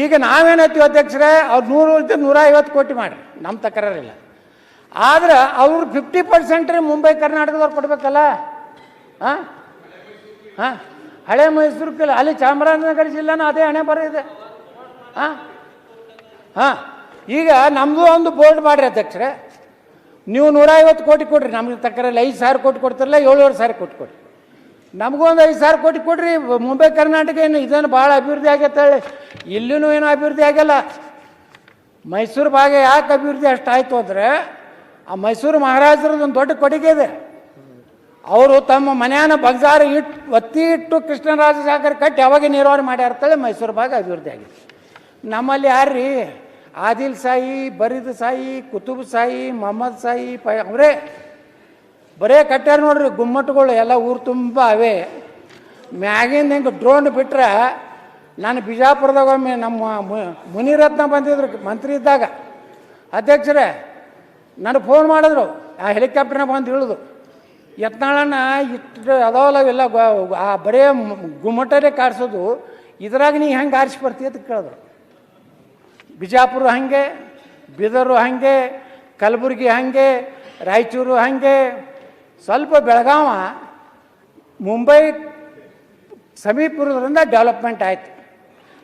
ಈಗ ನಾವೇನೈತೀವಿ ಅಧ್ಯಕ್ಷರೇ, ಅವ್ರು 100 ಕೋಟಿ ಮಾಡಿ ನಮ್ಮ ತಕರಾರಿಲ್ಲ. ಆದ್ರೆ ಅವ್ರು 50% ಮುಂಬೈ ಕರ್ನಾಟಕದವ್ರು ಕೊಡ್ಬೇಕಲ್ಲ. ಹಾಂ ಹಾಂ ಹಳೆ ಮೈಸೂರು ಅಲ್ಲಿ ಚಾಮರಾಜನಗರ ಜಿಲ್ಲೆನೂ ಅದೇ ಹಣೆ ಬರೋದಿದೆ. ಹಾಂ ಹಾಂ ಈಗ ನಮ್ಮದು ಒಂದು ಬೋರ್ಡ್ ಮಾಡಿರಿ ಅಧ್ಯಕ್ಷರೇ, ನೀವು 150 ಕೋಟಿ ಕೊಡ್ರಿ, ನಮಗೆ ತಕ್ಕರಲ್ಲಿ 5,000 ಕೋಟಿ ಕೊಡ್ತಾರಲ್ಲ, 7,000 ಕೋಟಿ ಕೊಡ್ರಿ. ನಮಗೂ ಒಂದು 5,000 ಕೋಟಿ ಕೊಡ್ರಿ. ಮುಂಬೈ ಕರ್ನಾಟಕ ಏನು ಇದನ್ನು ಭಾಳ ಅಭಿವೃದ್ಧಿ ಆಗೈತೆ, ಇಲ್ಲಿನೂ ಏನೂ ಅಭಿವೃದ್ಧಿ ಆಗಲ್ಲ. ಮೈಸೂರು ಭಾಗ ಯಾಕೆ ಅಭಿವೃದ್ಧಿ ಅಷ್ಟಾಯಿತು ಅಂದರೆ, ಆ ಮೈಸೂರು ಮಹಾರಾಜರದ್ದು ಒಂದು ದೊಡ್ಡ ಕೊಡುಗೆ ಇದೆ. ಅವರು ತಮ್ಮ ಮನೆಯನ್ನು ಬಗ್ಸಾರ ಒತ್ತಿ ಇಟ್ಟು ಕೃಷ್ಣರಾಜ ಸಾಗರ ಕಟ್ಟಿ ಅವಾಗ ನಿರ್ವಹಣೆ ಮಾಡ್ಯಾರ್ತೇಳಿ ಮೈಸೂರು ಭಾಗ ಅಭಿವೃದ್ಧಿ ಆಗಿದೆ. ನಮ್ಮಲ್ಲಿ ಯಾರ್ರೀ ಆದಿಲ್ ಸಾಯಿ, ಬರೀದ್ ಸಾಯಿ, ಕುತುಬ್ ಸಾಯಿ, ಮೊಹಮ್ಮದ್ ಸಾಯಿ ಅವರೇ ಬರೇ ಕಟ್ಟ್ಯಾರ ನೋಡ್ರಿ ಗುಮ್ಮಟಗಳು ಎಲ್ಲ ಊರು ತುಂಬ ಅವೇ. ಮ್ಯಾಗಿಂದ ಹಿಂಗೆ ಡ್ರೋನ್ ಬಿಟ್ರೆ, ನಾನು ಬಿಜಾಪುರದಾಗ ಒಮ್ಮೆ ನಮ್ಮ ಮುನಿರತ್ನ ಬಂದಿದ್ರು ಮಂತ್ರಿ ಇದ್ದಾಗ, ಅಧ್ಯಕ್ಷರೇ ನನಗೆ ಫೋನ್ ಮಾಡಿದ್ರು, ಆ ಹೆಲಿಕಾಪ್ಟರ್ನ ಬಂದು ಇಳಿದು ಯತ್ನಾಳನ್ನ ಇಟ್ಟು ಅದಾವಲ್ಲ ಇವೆಲ್ಲ ಆ ಬರೇ ಗುಮ್ಮಟರೇ ಕಾಡ್ಸೋದು, ಇದ್ರಾಗ ನೀ ಹೆಂಗೆ ಆರಿಸಿ ಬರ್ತೀಯ ಅಂತ ಕೇಳಿದ್ರು. ಬಿಜಾಪುರ ಹಾಗೆ, ಬೀದರು ಹಾಗೆ, ಕಲಬುರಗಿ ಹಾಗೆ, ರಾಯಚೂರು ಹಾಗೆ, ಸ್ವಲ್ಪ ಬೆಳಗಾವ ಮುಂಬೈ ಸಮೀಪದಿಂದ ಡೆವಲಪ್ಮೆಂಟ್ ಆಯಿತು.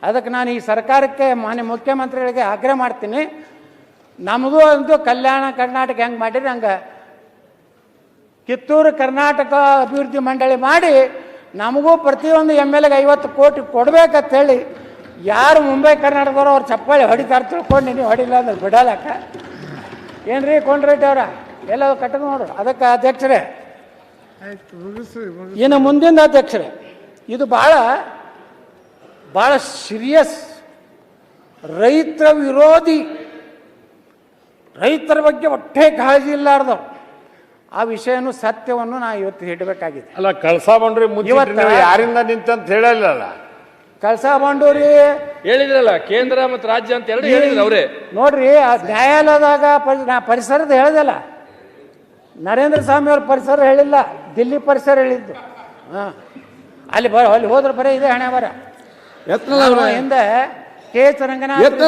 ಅದಕ್ಕೆ ನಾನು ಈ ಸರ್ಕಾರಕ್ಕೆ ಮಾನ್ಯ ಮುಖ್ಯಮಂತ್ರಿಗಳಿಗೆ ಆಗ್ರಹ ಮಾಡ್ತೀನಿ, ನಮ್ಮದು ಅಂತೂ ಕಲ್ಯಾಣ ಕರ್ನಾಟಕ ಹೆಂಗೆ ಮಾಡಿರಿ ಹಂಗೆ ಕಿತ್ತೂರು ಕರ್ನಾಟಕ ಅಭಿವೃದ್ಧಿ ಮಂಡಳಿ ಮಾಡಿ ನಮಗೂ ಪ್ರತಿಯೊಂದು MLAಗೆ 50 ಕೋಟಿ ಕೊಡ್ಬೇಕಂತ ಹೇಳಿ, ಯಾರು ಮುಂಬೈ ಕರ್ನಾಟಕದವ್ರು ಅವ್ರು ಚಪ್ಪಾಳಿ ಹೊಡಿತಾರೆ ತಿಳ್ಕೊಂಡು ನೀವು ಹೊಡಿಲ್ಲ ಅಂದ್ರೆ ಬಿಡಲಕ್ಕ. ಏನ್ರಿ ಕೊಂಡ್ರೆಡ್ಡಿ ಅವರ ಎಲ್ಲ ಕಟ್ಟದ ನೋಡ್ರಿ. ಅದಕ್ಕೆ ಅಧ್ಯಕ್ಷರೇ, ಇನ್ನು ಮುಂದಿನ ಅಧ್ಯಕ್ಷರೇ, ಇದು ಭಾಳ ಭಾಳ ಸೀರಿಯಸ್, ರೈತರ ವಿರೋಧಿ, ರೈತರ ಬಗ್ಗೆ ಒಟ್ಟೆ ಕಾಳಜಿ ಇಲ್ಲಾರ್ದವ್ರು. ಆ ವಿಷಯನೂ ಸತ್ಯವನ್ನು ನಾ ಇವತ್ತು ಹಿಡಬೇಕಾಗಿದೆ. ಅಲ್ಲ, ಕಳಸಾ ಬಂಡ್ರಿ ಯಾರಿಂದ ನಿಂತಂತ ಹೇಳಿಲ್ಲ. ಕಳಸಾ ಬಂಡೂರಿ ಹೇಳಿದ್ರಲ್ಲ, ಕೇಂದ್ರ ಮತ್ತು ರಾಜ್ಯ ಅಂತ ಎರಡು ಹೇಳಿದ್ರು ಅವರೇ. ನೋಡ್ರಿ, ನ್ಯಾಯಾಲಯದಾಗ ನಾ ಪರಿಸರದ ಹೇಳಿದಲ್ಲ, ನರೇಂದ್ರ ಸ್ವಾಮಿ ಅವ್ರ ಪರಿಸರ ಹೇಳಿಲ್ಲ, ದಿಲ್ಲಿ ಪರಿಸರ ಹೇಳಿದ್ದು. ಹಾಂ, ಅಲ್ಲಿ ಹೋದ್ರೆ ಬರೀ ಇದೆ ಹಣೆ ಬರ. ಹಿಂದೆ ಕೆ ಎಚ್ ರಂಗನಾಥ್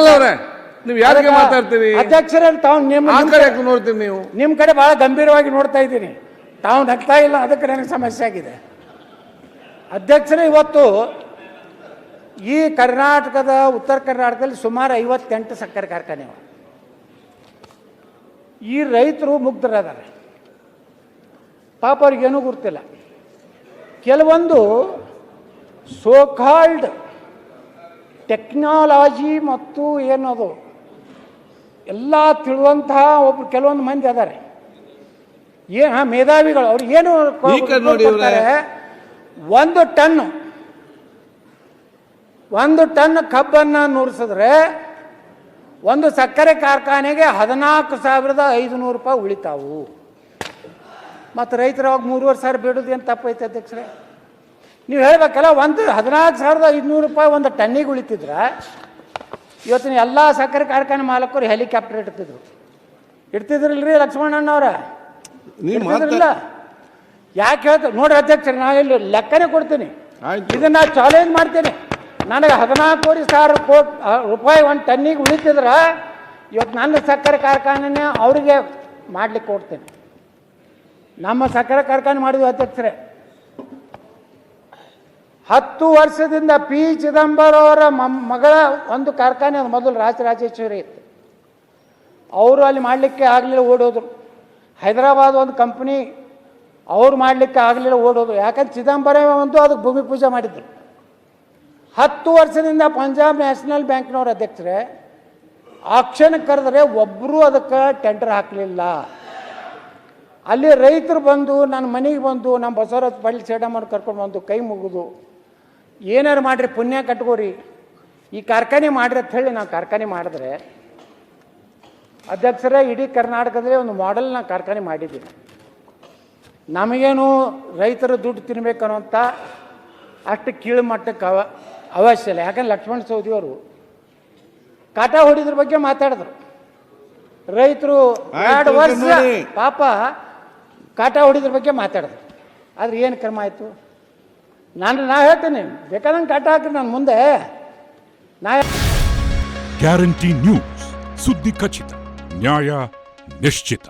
ನೀವು ಯಾರಿಗೆ ಮಾತಾಡ್ತೀವಿ ಅಧ್ಯಕ್ಷರೇ, ತಾವು ನೋಡ್ತೀವಿ, ನೀವು ನಿಮ್ಮ ಕಡೆ ಬಹಳ ಗಂಭೀರವಾಗಿ ನೋಡ್ತಾ ಇದ್ದೀನಿ, ತಾವು ನಗ್ತಾ ಇಲ್ಲ, ಅದಕ್ಕೆ ನನಗೆ ಸಮಸ್ಯೆ ಆಗಿದೆ. ಅಧ್ಯಕ್ಷರೇ, ಇವತ್ತು ಈ ಕರ್ನಾಟಕದ ಉತ್ತರ ಕರ್ನಾಟಕದಲ್ಲಿ ಸುಮಾರು 58 ಸಕ್ಕರೆ ಕಾರ್ಖಾನೆ. ಈ ರೈತರು ಮುಗ್ಧರಾದರೆ ಪಾಪ ಅವ್ರಿಗೇನೂ ಗೊತ್ತಿಲ್ಲ. ಕೆಲವೊಂದು ಸೋಕಾಲ್ಡ್ ಟೆಕ್ನಾಲಜಿ ಮತ್ತು ಏನದು ಎಲ್ಲ ತಿಳುವಂತಹ ಒಬ್ರು ಕೆಲವೊಂದು ಮಂದಿ ಅದಾರೆ, ಮೇಧಾವಿಗಳು. ಅವ್ರು ಏನು ಒಂದು ಟನ್ ಕಬ್ಬನ್ನು ನುರಿಸಿದ್ರೆ ಒಂದು ಸಕ್ಕರೆ ಕಾರ್ಖಾನೆಗೆ 14,500 ರೂಪಾಯಿ ಉಳಿತಾವು. ಮತ್ತು ರೈತರು ಅವಾಗ 3,500 ಬೇಡೋದು ಏನು ತಪ್ಪೈತೆ ಅಧ್ಯಕ್ಷರೇ? ನೀವು ಹೇಳ್ಬೇಕಲ್ಲ, 14,500 ರೂಪಾಯಿ ಒಂದು ಟನ್ನಿಗೆ ಉಳಿತಿದ್ರೆ ಇವತ್ತಿನ ಎಲ್ಲ ಸಕ್ಕರೆ ಕಾರ್ಖಾನೆ ಮಾಲಕರು ಹೆಲಿಕಾಪ್ಟರ್ ಇಡ್ತಿದ್ರಿಲ್ರಿ ಲಕ್ಷ್ಮಣಣ್ಣವ್ರ? ಇಡ್ತಿದ್ರಿಲ್ಲ? ಯಾಕೆ ಹೇಳ್ತಾರೆ ನೋಡ್ರಿ ಅಧ್ಯಕ್ಷರೇ, ನಾ ಇಲ್ಲಿ ಲೆಕ್ಕನೇ ಕೊಡ್ತೀನಿ, ಇದನ್ನ ಚಾಲೆಂಜ್ ಮಾಡ್ತೀನಿ. ನನಗೆ 14,500 ಕೋಟಿ ರೂಪಾಯಿ ಒಂದು ಟನ್ನಿಗೆ ಉಳಿತಿದ್ರೆ ಇವತ್ತು ನನ್ನ ಸಕ್ಕರೆ ಕಾರ್ಖಾನೆ ಅವರಿಗೆ ಮಾಡ್ಲಿಕ್ಕೆ ಕೊಡ್ತೀನಿ. ನಮ್ಮ ಸಕ್ಕರೆ ಕಾರ್ಖಾನೆ ಮಾಡಿದ್ವಿ ಅಧ್ಯಕ್ಷರೇ. 10 ವರ್ಷದಿಂದ ಪಿ ಚಿದಂಬರಂ ಅವರ ಮಗಳ ಒಂದು ಕಾರ್ಖಾನೆ ಮೊದಲು ರಾಜರಾಜೇಶ್ವರಿ ಇತ್ತು, ಅವರು ಅಲ್ಲಿ ಮಾಡಲಿಕ್ಕೆ ಆಗಲಿಲ್ಲ, ಓಡೋದ್ರು. ಹೈದರಾಬಾದ್ ಒಂದು ಕಂಪ್ನಿ ಅವ್ರು ಮಾಡಲಿಕ್ಕೆ ಆಗಲಿಲ್ಲ, ಓಡೋದು. ಯಾಕಂದ್ರೆ ಚಿದಂಬರಂ ಒಂದು ಅದಕ್ಕೆ ಭೂಮಿ ಪೂಜೆ ಮಾಡಿದ್ರು. 10 ವರ್ಷದಿಂದ ಪಂಜಾಬ್ ನ್ಯಾಷನಲ್ ಬ್ಯಾಂಕ್ನವ್ರ ಅಧ್ಯಕ್ಷರೇ ಆಕ್ಷನ್ಗೆ ಕರೆದ್ರೆ ಒಬ್ಬರು ಅದಕ್ಕೆ ಟೆಂಡರ್ ಹಾಕಲಿಲ್ಲ. ಅಲ್ಲಿ ರೈತರು ಬಂದು ನನ್ನ ಮನೆಗೆ ಬಂದು ನಮ್ಮ ಬಸವರಾಜ್ ಪಳ್ಳಿ ಸೇಡಮ್ಮನ ಕರ್ಕೊಂಡು ಬಂದು ಕೈ ಮುಗಿದು, ಏನಾರು ಮಾಡಿರಿ ಪುಣ್ಯ ಕಟ್ಕೋರಿ, ಈ ಕಾರ್ಖಾನೆ ಮಾಡಿರಿ ಅಂತ ಹೇಳಿ ನಾವು ಕಾರ್ಖಾನೆ ಮಾಡಿದ್ರೆ ಅಧ್ಯಕ್ಷರೇ ಇಡೀ ಕರ್ನಾಟಕದಲ್ಲಿ ಒಂದು ಮಾಡೆಲ್ನ ಕಾರ್ಖಾನೆ ಮಾಡಿದ್ದೀವಿ. ನಮಗೇನು ರೈತರು ದುಡ್ಡು ತಿನ್ಬೇಕನ್ನೋಂಥ ಅಷ್ಟು ಕೀಳು ಮಟ್ಟಕ್ಕೆ ಅವಶ್ಯ ಇಲ್ಲ. ಯಾಕಂದ್ರೆ ಲಕ್ಷ್ಮಣ ಸವದಿಯವರು ಕಾಟ ಹೊಡಿದ್ರ ಬಗ್ಗೆ ಮಾತಾಡಿದ್ರು. ರೈತರು 2 ವರ್ಷ ಪಾಪ ಕಾಟ ಹೊಡಿದ್ರ ಬಗ್ಗೆ ಮಾತಾಡಿದ್ರು. ಆದರೆ ಏನು ಕ್ರಮ ಆಯಿತು? ನಾ ಹೇಳ್ತೀನಿ, ಬೇಕಾದಂಗೆ ಕಾಟ ಹಾಕ್ರಿ ನಾನು ಮುಂದೆ. ಗ್ಯಾರಂಟಿ ನ್ಯೂಸ್, ಸುದ್ದಿ ಖಚಿತ, ನ್ಯಾಯ ನಿಶ್ಚಿತ.